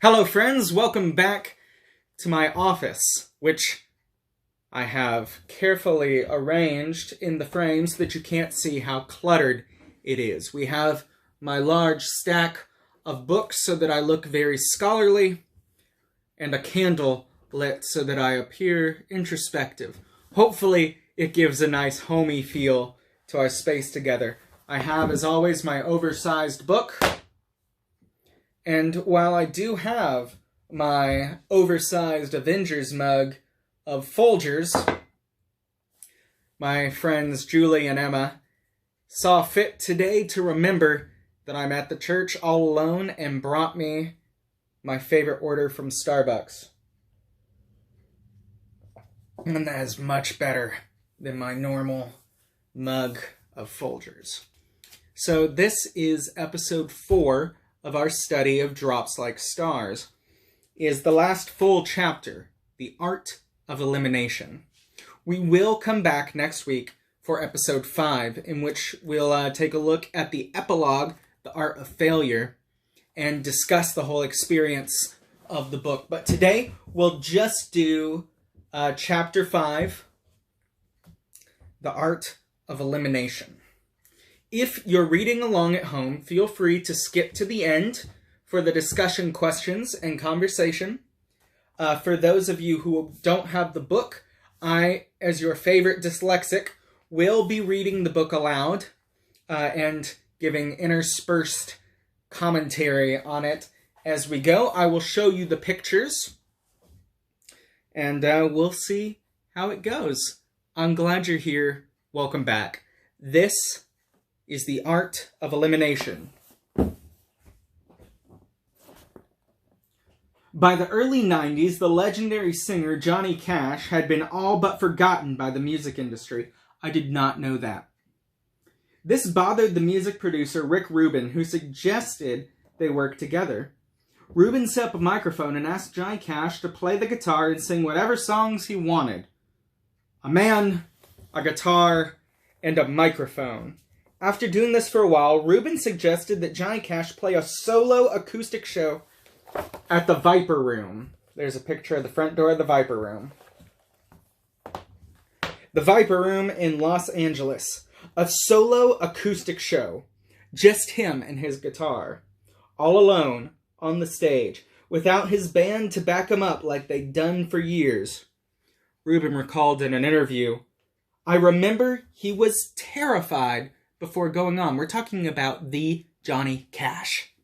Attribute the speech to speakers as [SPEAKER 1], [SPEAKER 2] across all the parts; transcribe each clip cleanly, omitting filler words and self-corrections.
[SPEAKER 1] Hello friends, welcome back to my office, which I have carefully arranged in the frame so that you can't see how cluttered it is. We have my large stack of books so that I look very scholarly, and a candle lit so that I appear introspective. Hopefully it gives a nice homey feel to our space together. I have, as always, my oversized book. And while I do have my oversized Avengers mug of Folgers, my friends Julie and Emma saw fit today to remember that I'm at the church all alone and brought me my favorite order from Starbucks. And that is much better than my normal mug of Folgers. So this is episode 4 of our study of Drops Like Stars. Is the last full chapter, The Art of Elimination. We will come back next week for episode 5, in which we'll take a look at the epilogue, The Art of Failure, and discuss the whole experience of the book. But today, we'll just do chapter 5, The Art of Elimination. If you're reading along at home, feel free to skip to the end for the discussion questions and conversation. For those of you who don't have the book, I, as your favorite dyslexic, will be reading the book aloud and giving interspersed commentary on it as we go. I will show you the pictures, and we'll see how it goes. I'm glad you're here. Welcome back. This is The Art of Elimination. By the early 90s, the legendary singer Johnny Cash had been all but forgotten by the music industry. I did not know that. This bothered the music producer Rick Rubin, who suggested they work together. Rubin set up a microphone and asked Johnny Cash to play the guitar and sing whatever songs he wanted. A man, a guitar, and a microphone. After doing this for a while, Rubin suggested that Johnny Cash play a solo acoustic show at the Viper Room. There's a picture of the front door of the Viper Room. The Viper Room in Los Angeles. A solo acoustic show. Just him and his guitar. All alone on the stage, without his band to back him up like they'd done for years. Rubin recalled in an interview, "I remember he was terrified before going on." We're talking about the Johnny Cash.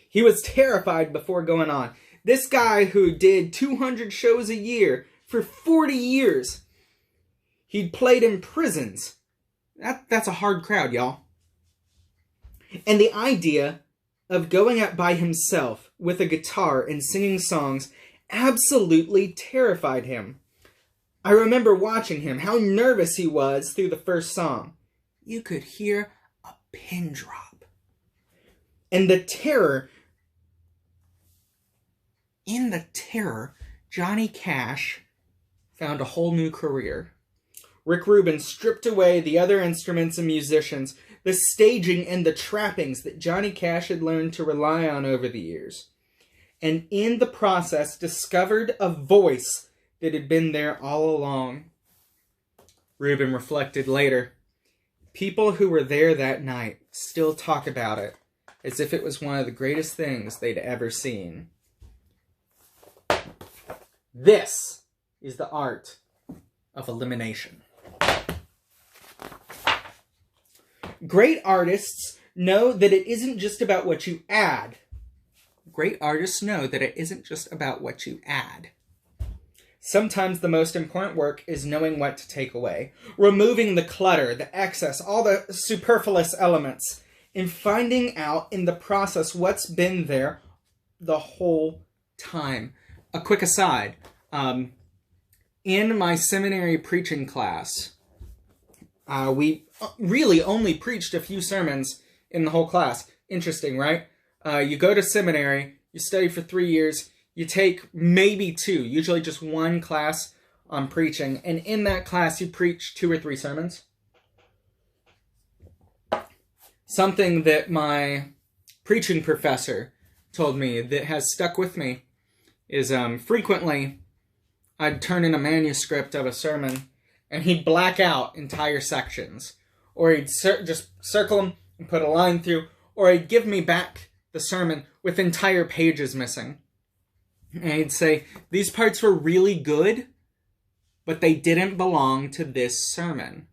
[SPEAKER 1] He was terrified before going on. This guy who did 200 shows a year for 40 years. He'd played in prisons. That's a hard crowd, y'all. And the idea of going out by himself with a guitar and singing songs absolutely terrified him. I remember watching him, how nervous he was through the first song. You could hear a pin drop. And the terror, Johnny Cash found a whole new career. Rick Rubin stripped away the other instruments and musicians, the staging and the trappings that Johnny Cash had learned to rely on over the years. And in the process, discovered a voice that had been there all along. Rubin reflected later. People who were there that night still talk about it as if it was one of the greatest things they'd ever seen. This is the art of elimination. Great artists know that it isn't just about what you add. Great artists know that it isn't just about what you add. Sometimes the most important work is knowing what to take away, removing the clutter, the excess, all the superfluous elements, and finding out in the process what's been there the whole time. A quick aside, in my seminary preaching class, we really only preached a few sermons in the whole class. Interesting, right? You go to seminary, you study for 3 years, you take maybe 2, usually just 1 class on preaching, and in that class you preach 2 or 3 sermons. Something that my preaching professor told me that has stuck with me is frequently I'd turn in a manuscript of a sermon and he'd black out entire sections. Or he'd just circle them and put a line through. Or he'd give me back the sermon with entire pages missing. And he'd say, these parts were really good, but they didn't belong to this sermon.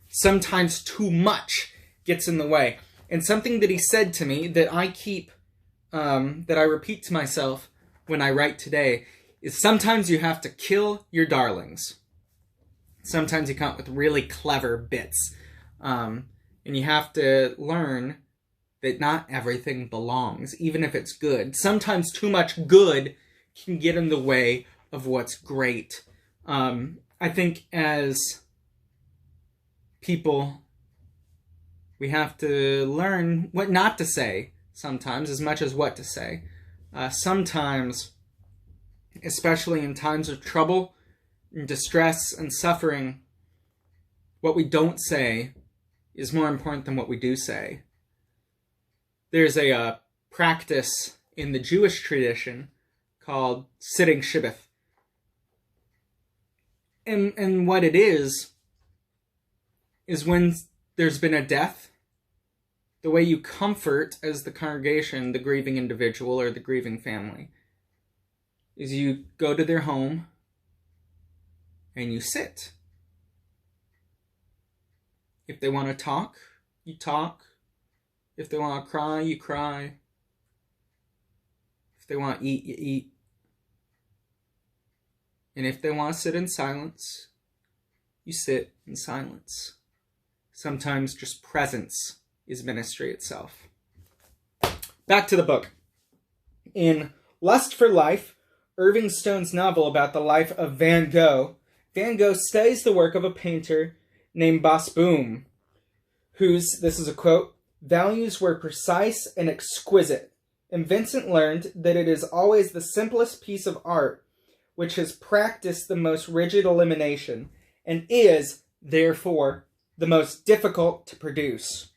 [SPEAKER 1] Sometimes too much gets in the way. And something that he said to me that I keep, that I repeat to myself when I write today, is sometimes you have to kill your darlings. Sometimes you come up with really clever bits. And you have to learn that not everything belongs, even if it's good. Sometimes too much good can get in the way of what's great. I think as people, we have to learn what not to say sometimes as much as what to say. Sometimes, especially in times of trouble, and distress, and suffering, what we don't say is more important than what we do say. There's a practice in the Jewish tradition called sitting shibbeth. And what it is when there's been a death, the way you comfort as the congregation the grieving individual or the grieving family is you go to their home and you sit. If they want to talk, you talk. If they want to cry, you cry. If they want to eat, you eat. And if they want to sit in silence, you sit in silence. Sometimes just presence is ministry itself. Back to the book. In Lust for Life, Irving Stone's novel about the life of Van Gogh studies the work of a painter named Bosboom, whose, this is a quote, values were precise and exquisite, and Vincent learned that it is always the simplest piece of art which has practiced the most rigid elimination, and is, therefore, the most difficult to produce.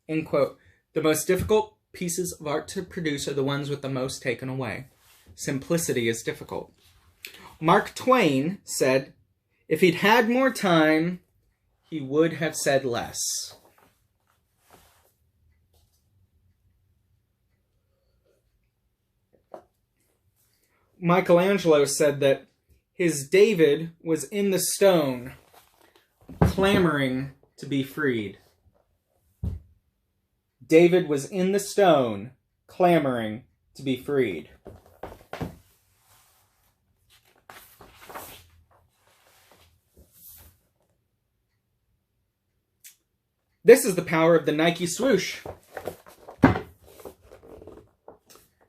[SPEAKER 1] End quote. The most difficult pieces of art to produce are the ones with the most taken away. Simplicity is difficult. Mark Twain said, if he'd had more time, he would have said less. Michelangelo said that his David was in the stone, clamoring to be freed. David was in the stone, clamoring to be freed. This is the power of the Nike swoosh.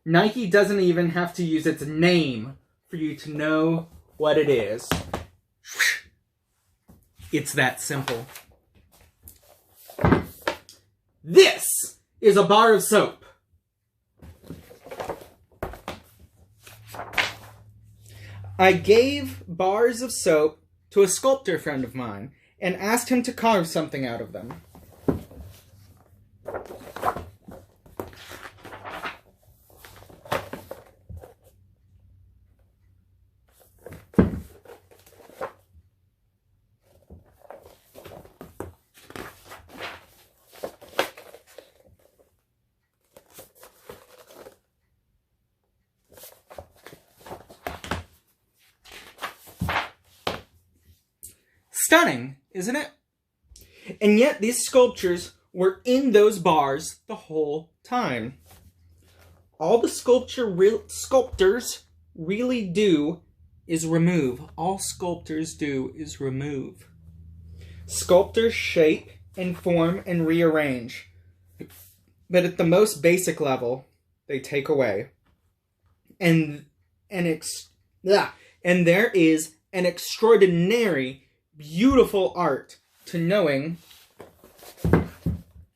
[SPEAKER 1] Nike doesn't even have to use its name for you to know what it is. It's that simple. This is a bar of soap. I gave bars of soap to a sculptor friend of mine and asked him to carve something out of them. Stunning, isn't it? And yet these sculptures were in those bars the whole time. All the sculptors really do is remove. All sculptors do is remove. Sculptors shape and form and rearrange. But at the most basic level, they take away. And there is an extraordinary beautiful art to knowing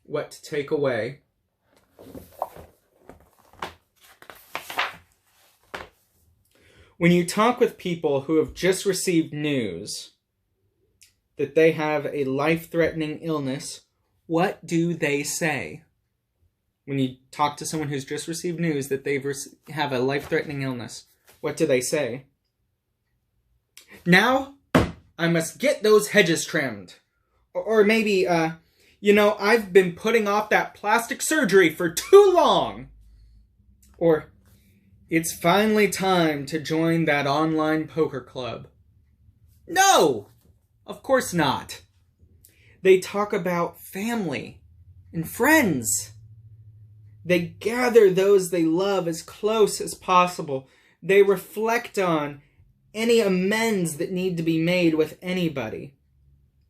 [SPEAKER 1] what to take away. When you talk with people who have just received news that they have a life-threatening illness, what do they say? When you talk to someone who's just received news that they have a life-threatening illness, what do they say? Now, I must get those hedges trimmed. Or maybe, I've been putting off that plastic surgery for too long. Or, it's finally time to join that online poker club. No, of course not. They talk about family and friends. They gather those they love as close as possible. They reflect on any amends that need to be made with anybody.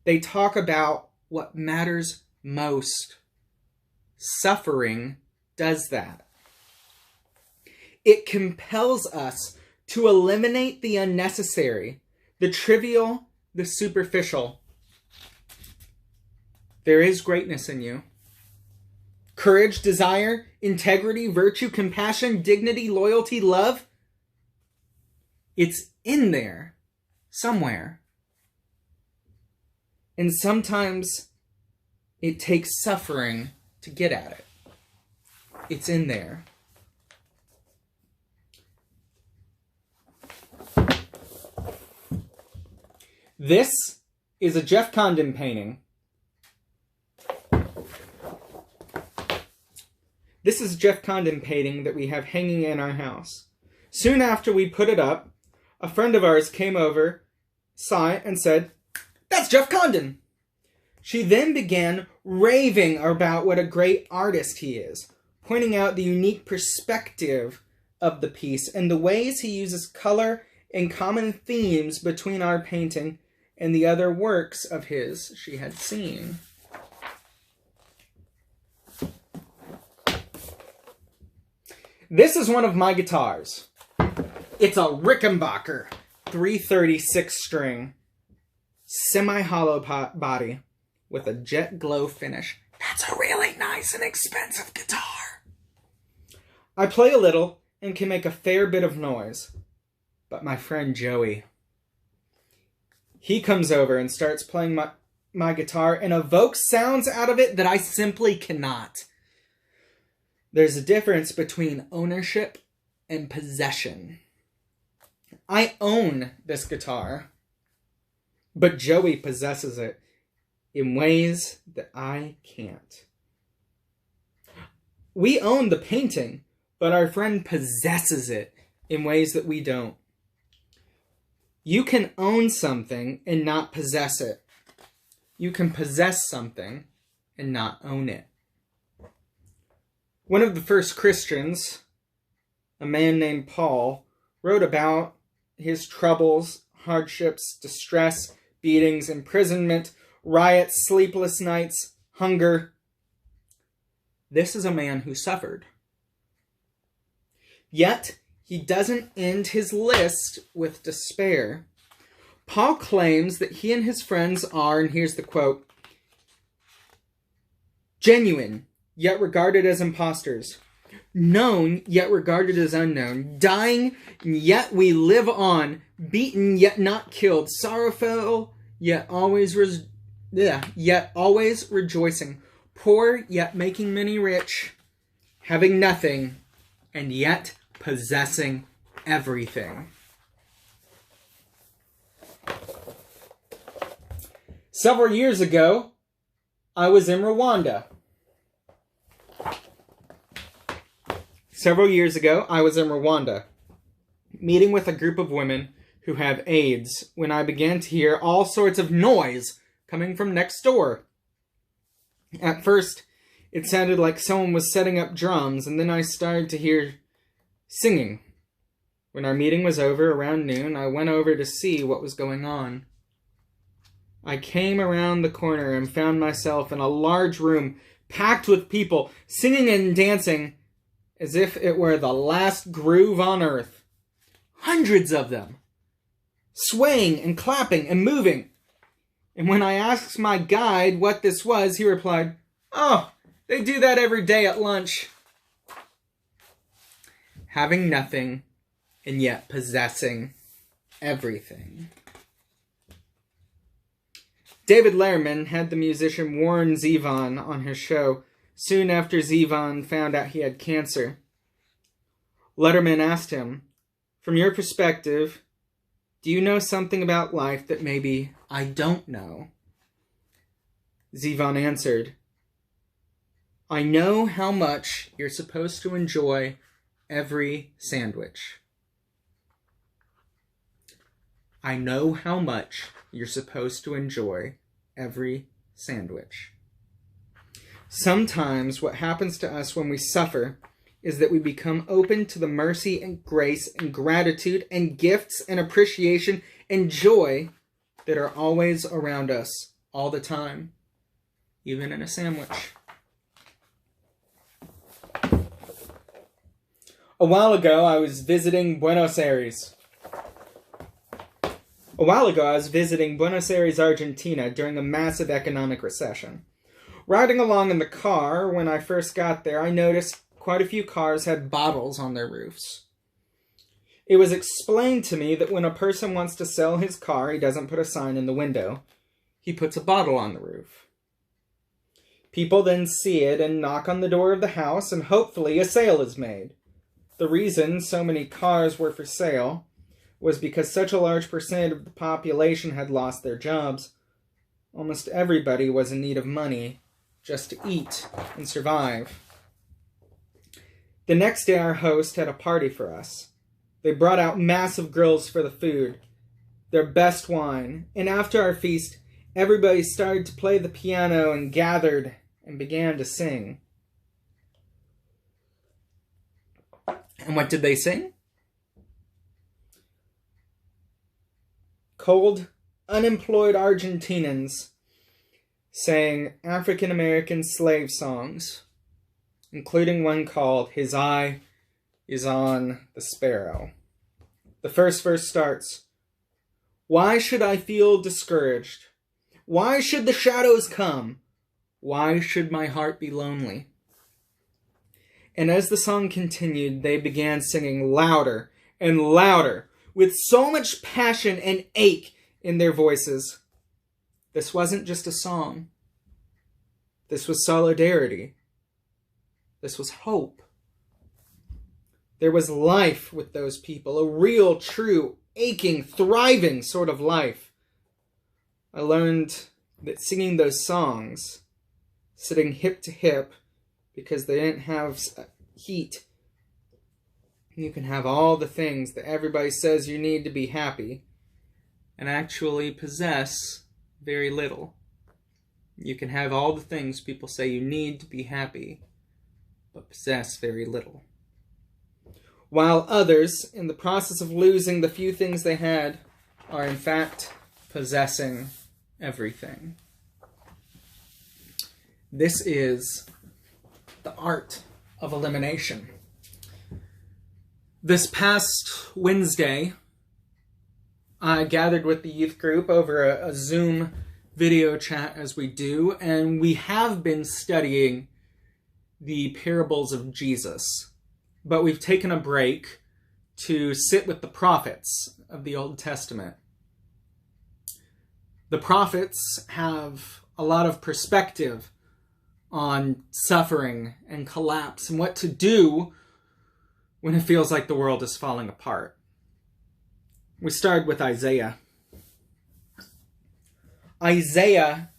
[SPEAKER 1] They talk about what matters most. Suffering does that. It compels us to eliminate the unnecessary, the trivial, the superficial. There is greatness in you. Courage, desire, integrity, virtue, compassion, dignity, loyalty, love. It's in there somewhere. And sometimes it takes suffering to get at it. It's in there. This is a Jeff Condon painting. This is a Jeff Condon painting that we have hanging in our house. Soon after we put it up, a friend of ours came over, saw it, and said, "That's Jeff Condon." She then began raving about what a great artist he is, pointing out the unique perspective of the piece and the ways he uses color and common themes between our painting and the other works of his she had seen. This is one of my guitars. It's a Rickenbacker 336 string, semi-hollow body with a jet glow finish. That's a really nice and expensive guitar. I play a little and can make a fair bit of noise, but my friend Joey, he comes over and starts playing my guitar and evokes sounds out of it that I simply cannot. There's a difference between ownership and possession. I own this guitar, but Joey possesses it in ways that I can't. We own the painting, but our friend possesses it in ways that we don't. You can own something and not possess it. You can possess something and not own it. One of the first Christians, a man named Paul, wrote about his troubles, hardships, distress, beatings, imprisonment, riots, sleepless nights, hunger. This is a man who suffered. Yet, he doesn't end his list with despair. Paul claims that he and his friends are, and here's the quote, genuine, yet regarded as impostors. Known, yet regarded as unknown. Dying, yet we live on. Beaten, yet not killed. Sorrowful, yet always rejoicing. Poor, yet making many rich. Having nothing, and yet possessing everything. Several years ago, I was in Rwanda. Meeting with a group of women who have AIDS, when I began to hear all sorts of noise coming from next door. At first, it sounded like someone was setting up drums, and then I started to hear singing. When our meeting was over around noon, I went over to see what was going on. I came around the corner and found myself in a large room packed with people singing and dancing as if it were the last groove on earth. Hundreds of them, swaying and clapping and moving. And when I asked my guide what this was, he replied, "Oh, they do that every day at lunch." Having nothing and yet possessing everything. David Letterman had the musician Warren Zevon on his show soon after Zevon found out he had cancer. Letterman asked him, From your perspective, do you know something about life that maybe I don't know? Zivan answered, I know how much you're supposed to enjoy every sandwich. I know how much you're supposed to enjoy every sandwich. Sometimes what happens to us when we suffer is that we become open to the mercy and grace and gratitude and gifts and appreciation and joy that are always around us all the time, even in a sandwich. A while ago, I was visiting Buenos Aires, Argentina during a massive economic recession. Riding along in the car, when I first got there, I noticed quite a few cars had bottles on their roofs. It was explained to me that when a person wants to sell his car, he doesn't put a sign in the window. He puts a bottle on the roof. People then see it and knock on the door of the house, and hopefully a sale is made. The reason so many cars were for sale was because such a large percent of the population had lost their jobs. Almost everybody was in need of money just to eat and survive. The next day, our host had a party for us. They brought out massive grills for the food, their best wine, and after our feast, everybody started to play the piano and gathered and began to sing. And what did they sing? Cold, unemployed Argentinians sang African American slave songs, including one called His Eye is on the Sparrow. The first verse starts, Why should I feel discouraged? Why should the shadows come? Why should my heart be lonely? And as the song continued, they began singing louder and louder, with so much passion and ache in their voices. This wasn't just a song. This was solidarity. This was hope. There was life with those people, a real, true, aching, thriving sort of life. I learned that singing those songs, sitting hip to hip, because they didn't have heat, you can have all the things that everybody says you need to be happy, and actually possess very little. You can have all the things people say you need to be happy, but possess very little. While others, in the process of losing the few things they had, are in fact possessing everything. This is the art of elimination. This past Wednesday, I gathered with the youth group over a Zoom video chat as we do, and we have been studying the parables of Jesus. But we've taken a break to sit with the prophets of the Old Testament. The prophets have a lot of perspective on suffering and collapse and what to do when it feels like the world is falling apart. We started with Isaiah. Isaiah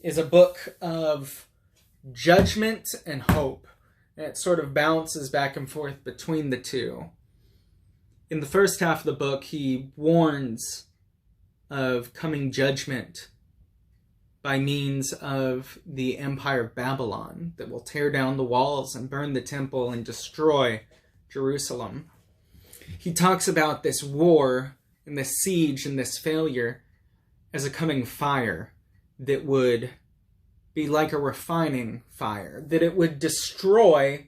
[SPEAKER 1] is a book of judgment and hope. And it sort of bounces back and forth between the two. In the first half of the book, he warns of coming judgment by means of the Empire of Babylon that will tear down the walls and burn the temple and destroy Jerusalem. He talks about this war and this siege and this failure as a coming fire that would be like a refining fire, that it would destroy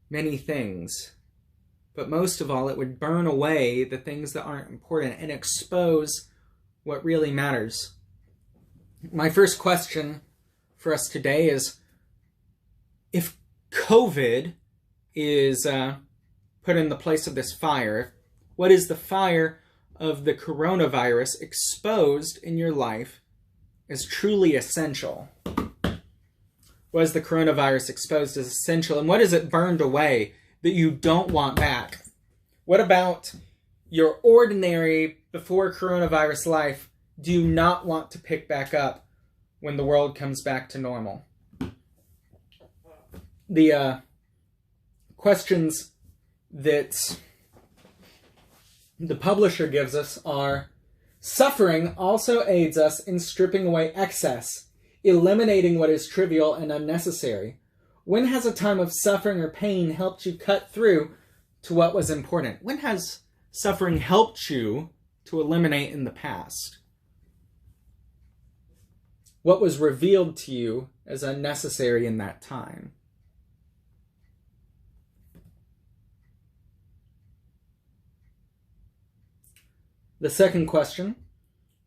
[SPEAKER 1] many things, but most of all, it would burn away the things that aren't important and expose what really matters. My first question for us today is, if COVID is put in the place of this fire, what is the fire of the coronavirus exposed in your life is truly essential? What is the coronavirus exposed as essential, and what is it burned away that you don't want back? What about your ordinary, before coronavirus life, do you not want to pick back up when the world comes back to normal? The questions that the publisher gives us are: suffering also aids us in stripping away excess, eliminating what is trivial and unnecessary. When has a time of suffering or pain helped you cut through to what was important? When has suffering helped you to eliminate in the past what was revealed to you as unnecessary in that time? The second question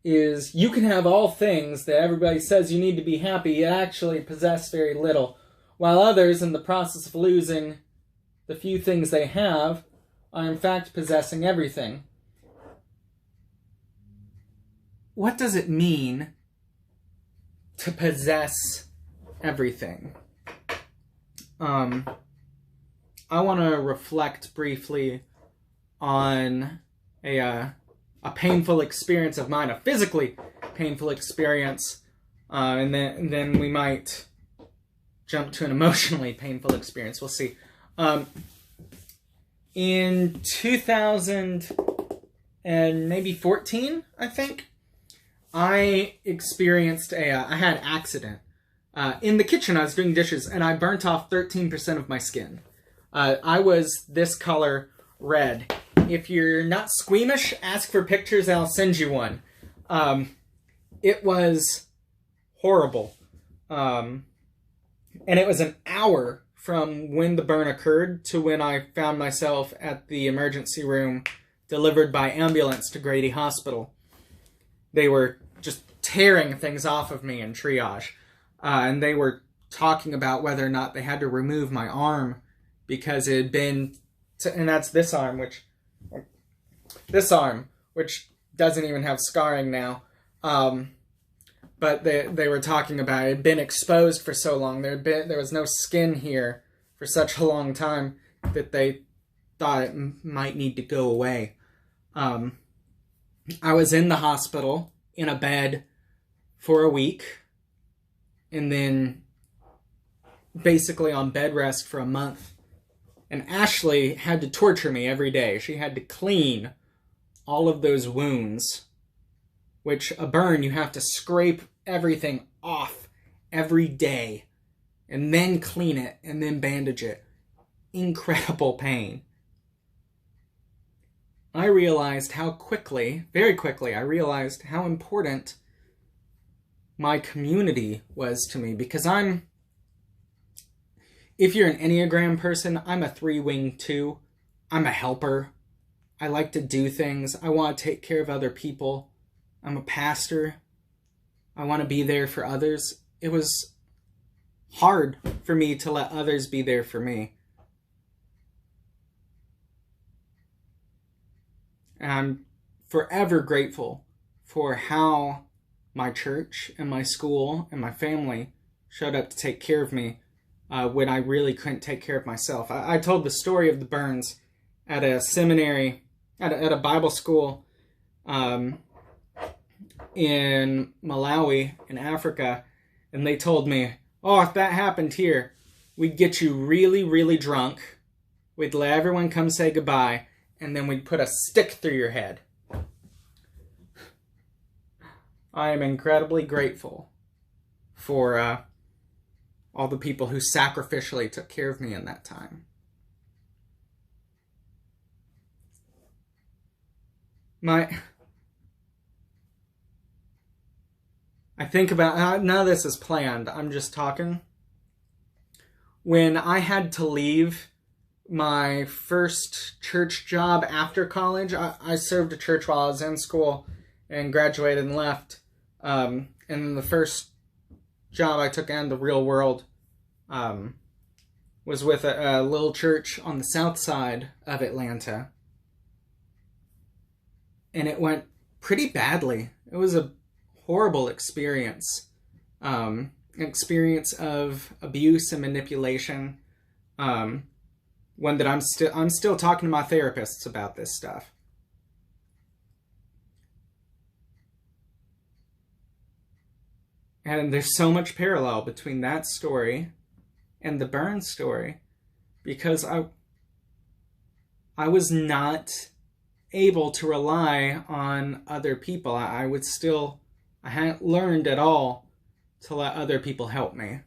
[SPEAKER 1] is, you can have all things that everybody says you need to be happy, yet actually possess very little, while others, in the process of losing the few things they have, are in fact possessing everything. What does it mean to possess everything? I want to reflect briefly on a painful experience of mine, a physically painful experience, and then we might jump to an emotionally painful experience. We'll see. In 2000 and maybe 14, I think, I experienced I had an accident. In the kitchen, I was doing dishes, and I burnt off 13% of my skin. I was this color red. If you're not squeamish, ask for pictures and I'll send you one. It was horrible. And it was an hour from when the burn occurred to when I found myself at the emergency room, delivered by ambulance to Grady Hospital. They were just tearing things off of me in triage. And they were talking about whether or not they had to remove my arm because it had been... and that's this arm, which doesn't even have scarring now. But they were talking about it had been exposed for so long. There was no skin here for such a long time that they thought it might need to go away. I was in the hospital in a bed for a week, and then basically on bed rest for a month. And Ashley had to torture me every day. She had to clean all of those wounds, which a burn, you have to scrape everything off every day and then clean it and then bandage it. Incredible pain. I realized very quickly, I realized how important my community was to me, because if you're an Enneagram person, I'm a 3-wing 2. I'm a helper. I like to do things. I want to take care of other people. I'm a pastor. I want to be there for others. It was hard for me to let others be there for me. And I'm forever grateful for how my church and my school and my family showed up to take care of me when I really couldn't take care of myself. I told the story of the burns at a seminary, at a Bible school in Malawi in Africa, and they told me, oh, if that happened here, we'd get you really, really drunk, we'd let everyone come say goodbye, and then we'd put a stick through your head. I am incredibly grateful for all the people who sacrificially took care of me in that time. I think about, none of this is planned, I'm just talking. When I had to leave my first church job after college, I served a church while I was in school and graduated and left. And then the first job I took in the real world was with a little church on the south side of Atlanta. And it went pretty badly. It was a horrible experience. An experience of abuse and manipulation. one that I'm still talking to my therapists about this stuff. And there's so much parallel between that story and the burn story, because I was not able to rely on other people. I hadn't learned at all to let other people help me.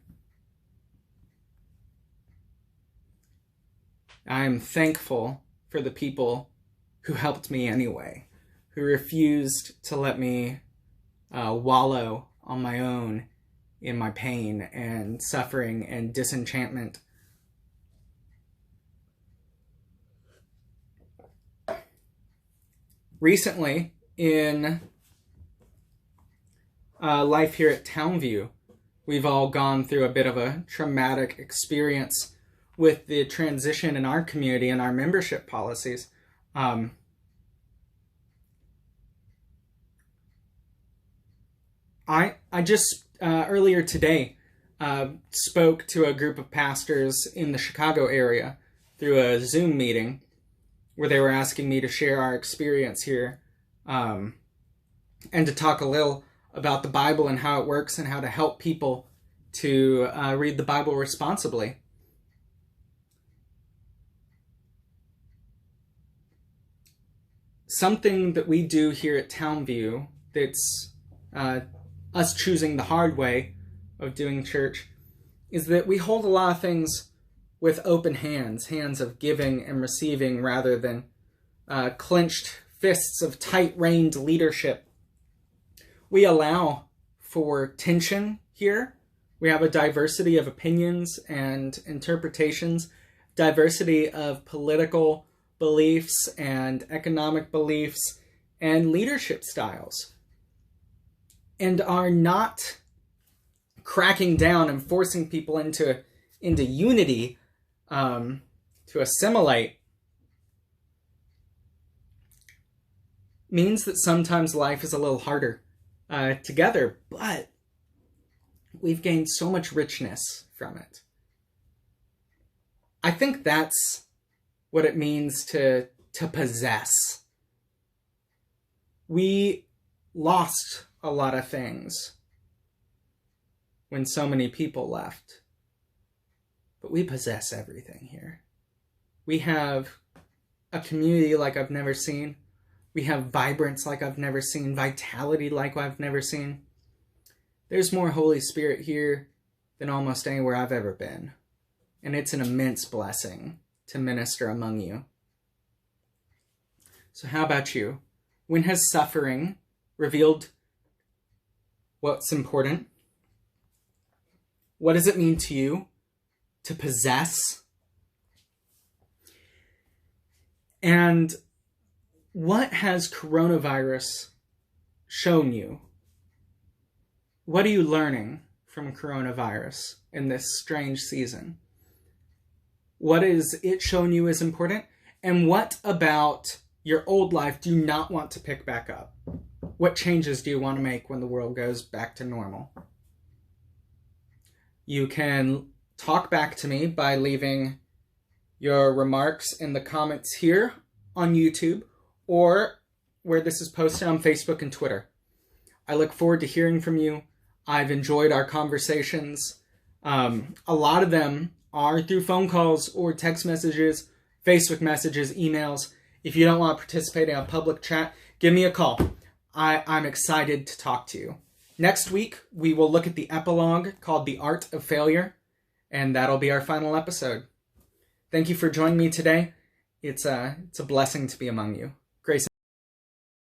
[SPEAKER 1] I am thankful for the people who helped me anyway, who refused to let me wallow on my own in my pain and suffering and disenchantment. Recently, in life here at Townview, we've all gone through a bit of a traumatic experience with the transition in our community and our membership policies. I just earlier today spoke to a group of pastors in the Chicago area through a Zoom meeting where they were asking me to share our experience here and to talk a little about the Bible and how it works and how to help people to read the Bible responsibly. Something that we do here at Townview that's us choosing the hard way of doing church is that we hold a lot of things with open hands of giving and receiving rather than clenched fists of tight-reined leadership. We allow for tension here. We have a diversity of opinions and interpretations, diversity of political beliefs and economic beliefs and leadership styles, and are not cracking down and forcing people into unity to assimilate. Means that sometimes life is a little harder together, but we've gained so much richness from it. I think that's what it means to possess. We lost a lot of things when so many people left, but we possess everything here. We have a community like I've never seen. We have vibrance like I've never seen, vitality like I've never seen. There's more Holy Spirit here than almost anywhere I've ever been, and it's an immense blessing to minister among you. So how about you? When has suffering revealed what's important? What does it mean to you to possess? And what has coronavirus shown you? What are you learning from coronavirus in this strange season? What is it shown you is important? And what about your old life do you not want to pick back up? What changes do you want to make when the world goes back to normal? You can talk back to me by leaving your remarks in the comments here on YouTube or where this is posted on Facebook and Twitter. I look forward to hearing from you. I've enjoyed our conversations. A lot of them are through phone calls or text messages, Facebook messages, emails. If you don't want to participate in a public chat, give me a call. I'm excited to talk to you. Next week, we will look at the epilogue called The Art of Failure, and that'll be our final episode. Thank you for joining me today. It's a blessing to be among you.